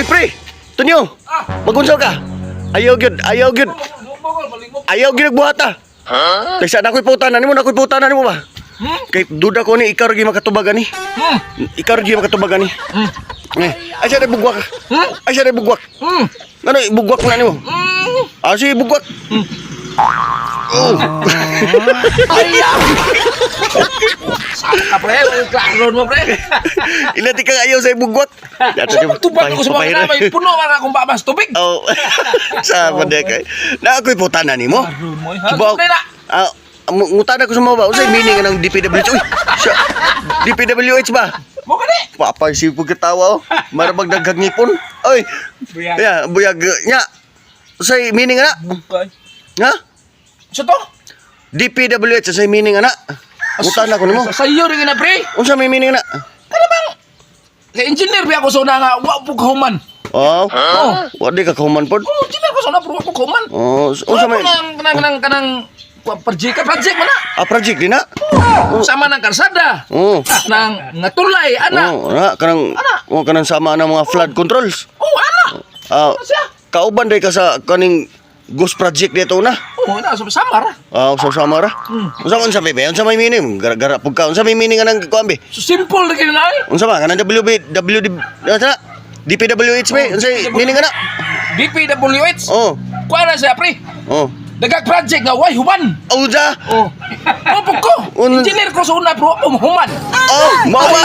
Oy, pre! Tunyo! Magunsaw ka! Ayaw gyud, ayaw gyud. Ayaw gyud buhat ah. Kaysa na ako'y putanan mo, ba? Kay duda ko ni ikaw rin makatubagan ni. Ikaw rin makatubagan ni. Ay siya rin bugwak. Ay siya rin bugwak. Ano, bugwak na ni mo? Sige, bugwak. Ayaw! Saka pre, klaro mo pre. Ilan di kang ayaw sa bugwak? So magtubag ko sa mga namay, puno man akong babas tubig. Oh, sama dia kay. Na ako'y putanan ni mo. Subaw. Ngutan ako sa mga ba? Usay meaning ng DPWH. Uy, siya, DPWH ba? Mo ka ni? Papay si pagkatawa oh. Marabag daghag ngipon. Oy. Ya, buyag nya. Usay meaning ana? Ha? So to? DPWH usay meaning ana? Ngutan ako nimo. Sa iyo rin na pre. Unsa may meaning ana? Ano bang? Kay engineer ba ako sa una nga, wa po kahuman. Oh. Wa di ka kahuman pod. Oh, engineer ko sa una, pero wa po kahuman. Oh, unsa may Kanang project mo na. project din na? Sama ng karsada. Oh. Nang natulay, ana. Oh, kanang sama ng mga flood controls. Oh, ana. Siya. Kauban day ka sa kaning ghost project dito na. Oh, ana, sama ra. Sa samara. Unsa may meaning? Gara pug ka. Unsa may meaning nga nang kuambe? So simple na kini na eh. Unsa ba kanang DPWH ba? Unsa meaning nga na? DPWH. Oh. Kuha na siya, pre. Oh. Dagag project nga, why human? Uja. Oh. Opo ko. Engineer ko sa una, pero human. Oh, mawa.